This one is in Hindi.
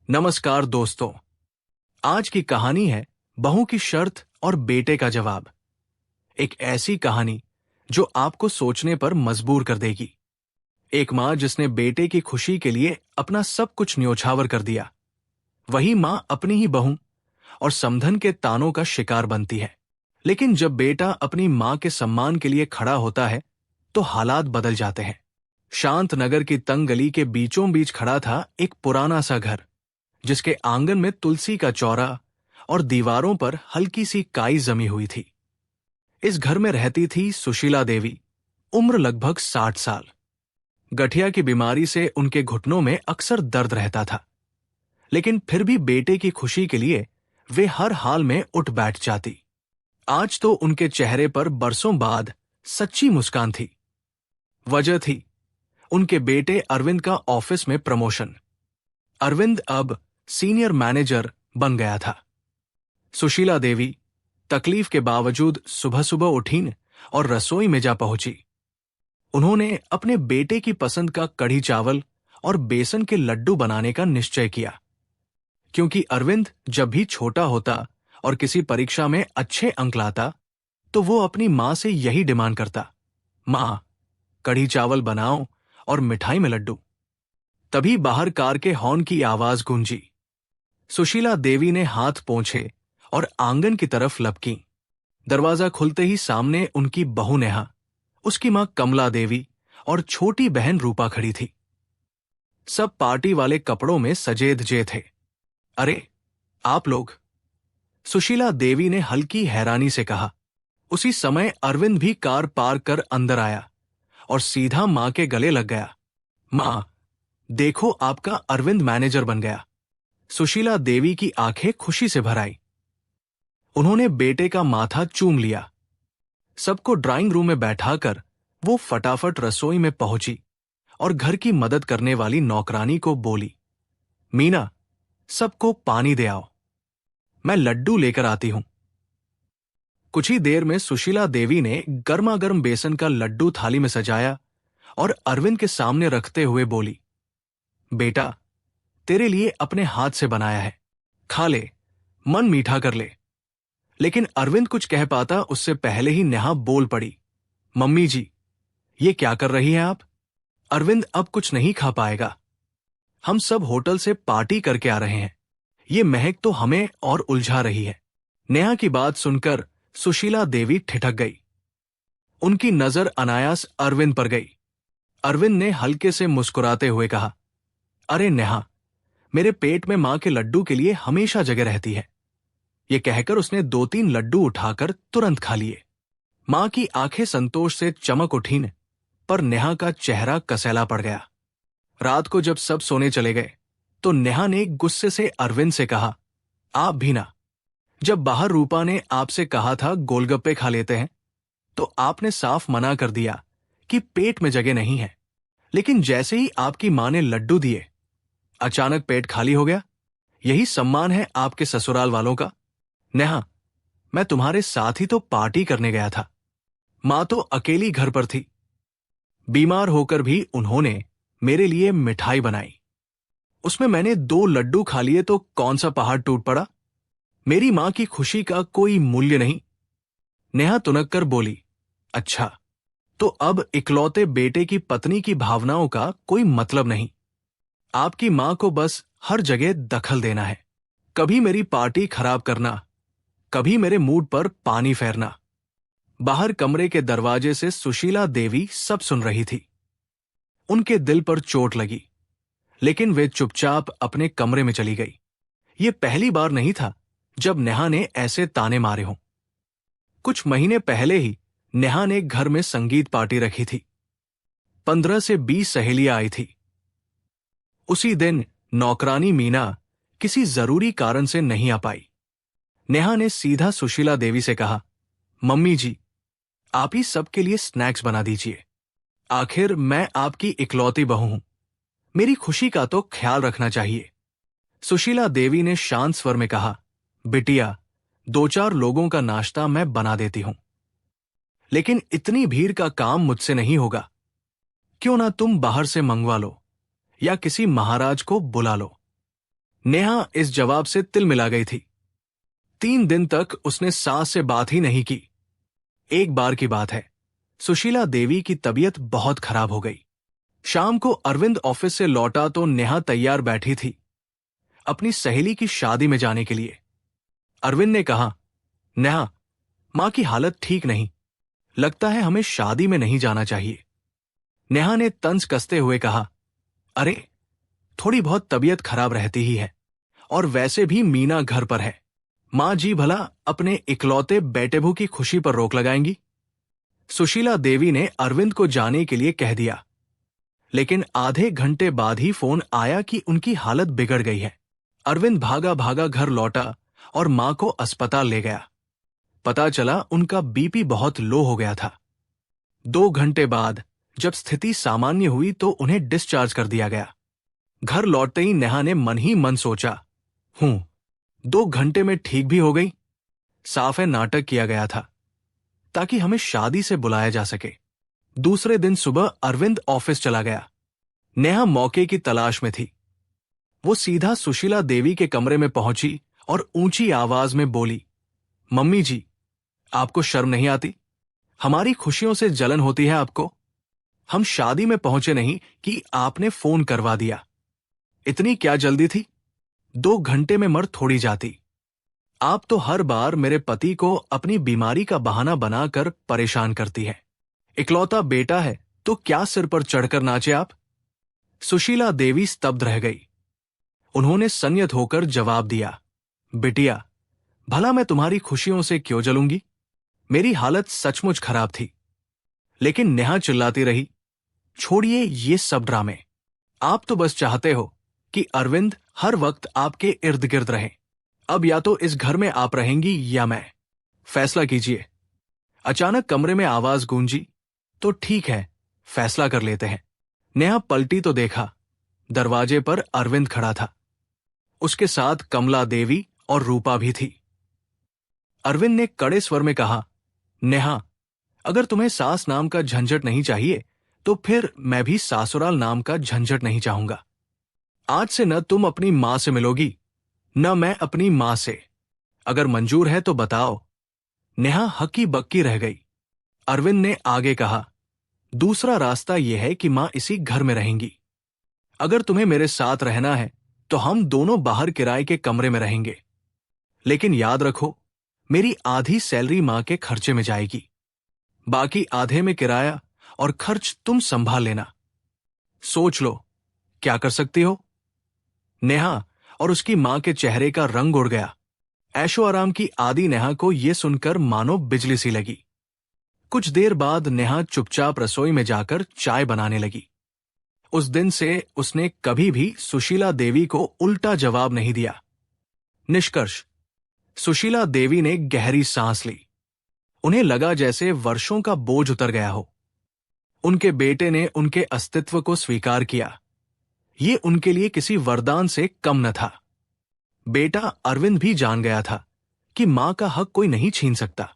नमस्कार दोस्तों। आज की कहानी है बहू की शर्त और बेटे का जवाब। एक ऐसी कहानी जो आपको सोचने पर मजबूर कर देगी। एक माँ जिसने बेटे की खुशी के लिए अपना सब कुछ न्योछावर कर दिया, वही माँ अपनी ही बहू और समधन के तानों का शिकार बनती है। लेकिन जब बेटा अपनी माँ के सम्मान के लिए खड़ा होता है तो हालात बदल जाते हैं। शांत नगर की तंग गली के बीचों बीच खड़ा था एक पुराना सा घर, जिसके आंगन में तुलसी का चौरा और दीवारों पर हल्की सी काई जमी हुई थी। इस घर में रहती थी सुशीला देवी, उम्र लगभग 60 साल। गठिया की बीमारी से उनके घुटनों में अक्सर दर्द रहता था, लेकिन फिर भी बेटे की खुशी के लिए वे हर हाल में उठ बैठ जाती। आज तो उनके चेहरे पर बरसों बाद सच्ची मुस्कान थी। वजह थी उनके बेटे अरविंद का ऑफिस में प्रमोशन। अरविंद अब सीनियर मैनेजर बन गया था। सुशीला देवी तकलीफ के बावजूद सुबह सुबह उठीं और रसोई में जा पहुंची। उन्होंने अपने बेटे की पसंद का कढ़ी चावल और बेसन के लड्डू बनाने का निश्चय किया, क्योंकि अरविंद जब भी छोटा होता और किसी परीक्षा में अच्छे अंक लाता तो वो अपनी माँ से यही डिमांड करता, माँ, कढ़ी चावल बनाओ और मिठाई में लड्डू। तभी बाहर कार के हॉर्न की आवाज गूंजी। सुशीला देवी ने हाथ पोंछे और आंगन की तरफ लपकी। दरवाजा खुलते ही सामने उनकी बहू नेहा, उसकी मां कमला देवी और छोटी बहन रूपा खड़ी थी। सब पार्टी वाले कपड़ों में सजे धजे थे। अरे, आप लोग? सुशीला देवी ने हल्की हैरानी से कहा। उसी समय अरविंद भी कार पार कर अंदर आया और सीधा मां के गले लग गया। मां, देखो, आपका अरविंद मैनेजर बन गया। सुशीला देवी की आंखें खुशी से भर आई। उन्होंने बेटे का माथा चूम लिया। सबको ड्राइंग रूम में बैठाकर वो फटाफट रसोई में पहुंची और घर की मदद करने वाली नौकरानी को बोली, मीना, सबको पानी दे आओ, मैं लड्डू लेकर आती हूं। कुछ ही देर में सुशीला देवी ने गर्मा गर्म बेसन का लड्डू थाली में सजाया और अरविंद के सामने रखते हुए बोली, बेटा, तेरे लिए अपने हाथ से बनाया है, खा ले, मन मीठा कर ले। लेकिन अरविंद कुछ कह पाता उससे पहले ही नेहा बोल पड़ी, मम्मी जी, ये क्या कर रही हैं आप? अरविंद अब कुछ नहीं खा पाएगा। हम सब होटल से पार्टी करके आ रहे हैं। ये महक तो हमें और उलझा रही है। नेहा की बात सुनकर सुशीला देवी ठिठक गई। उनकी नजर अनायास अरविंद पर गई। अरविंद ने हल्के से मुस्कुराते हुए कहा, अरे नेहा, मेरे पेट में मां के लड्डू के लिए हमेशा जगह रहती है। ये कहकर उसने 2-3 लड्डू उठाकर तुरंत खा लिए। मां की आंखें संतोष से चमक उठीं, पर नेहा का चेहरा कसैला पड़ गया। रात को जब सब सोने चले गए तो नेहा ने गुस्से से अरविंद से कहा, आप भी ना। जब बाहर रूपा ने आपसे कहा था गोलगप्पे खा लेते हैं तो आपने साफ मना कर दिया कि पेट में जगह नहीं है। लेकिन जैसे ही आपकी मां ने लड्डू दिए, अचानक पेट खाली हो गया। यही सम्मान है आपके ससुराल वालों का। नेहा, मैं तुम्हारे साथ ही तो पार्टी करने गया था। मां तो अकेली घर पर थी। बीमार होकर भी उन्होंने मेरे लिए मिठाई बनाई। उसमें मैंने 2 लड्डू खा लिए तो कौन सा पहाड़ टूट पड़ा? मेरी मां की खुशी का कोई मूल्य नहीं। नेहा तुनक कर बोली, अच्छा, तो अब इकलौते बेटे की पत्नी की भावनाओं का कोई मतलब नहीं। आपकी मां को बस हर जगह दखल देना है। कभी मेरी पार्टी खराब करना, कभी मेरे मूड पर पानी फेरना। बाहर कमरे के दरवाजे से सुशीला देवी सब सुन रही थी। उनके दिल पर चोट लगी, लेकिन वे चुपचाप अपने कमरे में चली गई। ये पहली बार नहीं था जब नेहा ने ऐसे ताने मारे हों। कुछ महीने पहले ही नेहा ने घर में संगीत पार्टी रखी थी। 15 से 20 सहेलियां आई थी। उसी दिन नौकरानी मीना किसी जरूरी कारण से नहीं आ पाई। नेहा ने सीधा सुशीला देवी से कहा, मम्मी जी, आप ही सबके लिए स्नैक्स बना दीजिए। आखिर मैं आपकी इकलौती बहू हूं। मेरी खुशी का तो ख्याल रखना चाहिए। सुशीला देवी ने शांत स्वर में कहा, बिटिया, 2-4 लोगों का नाश्ता मैं बना देती हूं, लेकिन इतनी भीड़ का काम मुझसे नहीं होगा। क्यों ना तुम बाहर से मंगवा लो या किसी महाराज को बुला लो। नेहा इस जवाब से तिलमिला गई थी। 3 दिन तक उसने सास से बात ही नहीं की। एक बार की बात है, सुशीला देवी की तबीयत बहुत खराब हो गई। शाम को अरविंद ऑफिस से लौटा तो नेहा तैयार बैठी थी अपनी सहेली की शादी में जाने के लिए। अरविंद ने कहा, नेहा, मां की हालत ठीक नहीं, लगता है हमें शादी में नहीं जाना चाहिए। नेहा ने तंज कसते हुए कहा, अरे, थोड़ी बहुत तबीयत खराब रहती ही है, और वैसे भी मीना घर पर है। मां जी भला अपने इकलौते बेटेबू की खुशी पर रोक लगाएंगी। सुशीला देवी ने अरविंद को जाने के लिए कह दिया, लेकिन आधे घंटे बाद ही फोन आया कि उनकी हालत बिगड़ गई है। अरविंद भागा भागा घर लौटा और मां को अस्पताल ले गया। पता चला उनका बीपी बहुत लो हो गया था। 2 घंटे बाद जब स्थिति सामान्य हुई तो उन्हें डिस्चार्ज कर दिया गया। घर लौटते ही नेहा ने मन ही मन सोचा, 2 घंटे में ठीक भी हो गई। साफ है नाटक किया गया था ताकि हमें शादी से बुलाया जा सके। दूसरे दिन सुबह अरविंद ऑफिस चला गया। नेहा मौके की तलाश में थी। वो सीधा सुशीला देवी के कमरे में पहुंची और ऊंची आवाज में बोली, मम्मी जी, आपको शर्म नहीं आती? हमारी खुशियों से जलन होती है आपको? हम शादी में पहुंचे नहीं कि आपने फोन करवा दिया। इतनी क्या जल्दी थी? 2 घंटे में मर थोड़ी जाती। आप तो हर बार मेरे पति को अपनी बीमारी का बहाना बनाकर परेशान करती है। इकलौता बेटा है तो क्या सिर पर चढ़कर नाचे आप? सुशीला देवी स्तब्ध रह गई। उन्होंने संयत होकर जवाब दिया, बिटिया, भला मैं तुम्हारी खुशियों से क्यों जलूंगी? मेरी हालत सचमुच खराब थी। लेकिन नेहा चिल्लाती रही, छोड़िए ये सब ड्रामे। आप तो बस चाहते हो कि अरविंद हर वक्त आपके इर्द गिर्द रहे। अब या तो इस घर में आप रहेंगी या मैं। फैसला कीजिए। अचानक कमरे में आवाज गूंजी, तो ठीक है, फैसला कर लेते हैं। नेहा पलटी तो देखा, दरवाजे पर अरविंद खड़ा था। उसके साथ कमला देवी और रूपा भी थी। अरविंद ने कड़े स्वर में कहा, नेहा, अगर तुम्हें सास नाम का झंझट नहीं चाहिए तो फिर मैं भी सासुराल नाम का झंझट नहीं चाहूंगा। आज से न तुम अपनी मां से मिलोगी, न मैं अपनी मां से। अगर मंजूर है तो बताओ। नेहा हक्की बक्की रह गई। अरविंद ने आगे कहा, दूसरा रास्ता यह है कि मां इसी घर में रहेंगी। अगर तुम्हें मेरे साथ रहना है तो हम दोनों बाहर किराए के कमरे में रहेंगे। लेकिन याद रखो, मेरी आधी सैलरी मां के खर्चे में जाएगी, बाकी आधे में किराया और खर्च तुम संभाल लेना। सोच लो, क्या कर सकती हो? नेहा और उसकी मां के चेहरे का रंग उड़ गया। ऐशो आराम की आदि नेहा को यह सुनकर मानो बिजली सी लगी। कुछ देर बाद नेहा चुपचाप रसोई में जाकर चाय बनाने लगी। उस दिन से उसने कभी भी सुशीला देवी को उल्टा जवाब नहीं दिया। निष्कर्ष, सुशीला देवी ने गहरी सांस ली। उन्हें लगा जैसे वर्षों का बोझ उतर गया हो। उनके बेटे ने उनके अस्तित्व को स्वीकार किया। ये उनके लिए किसी वरदान से कम न था। बेटा अरविंद भी जान गया था कि मां का हक कोई नहीं छीन सकता।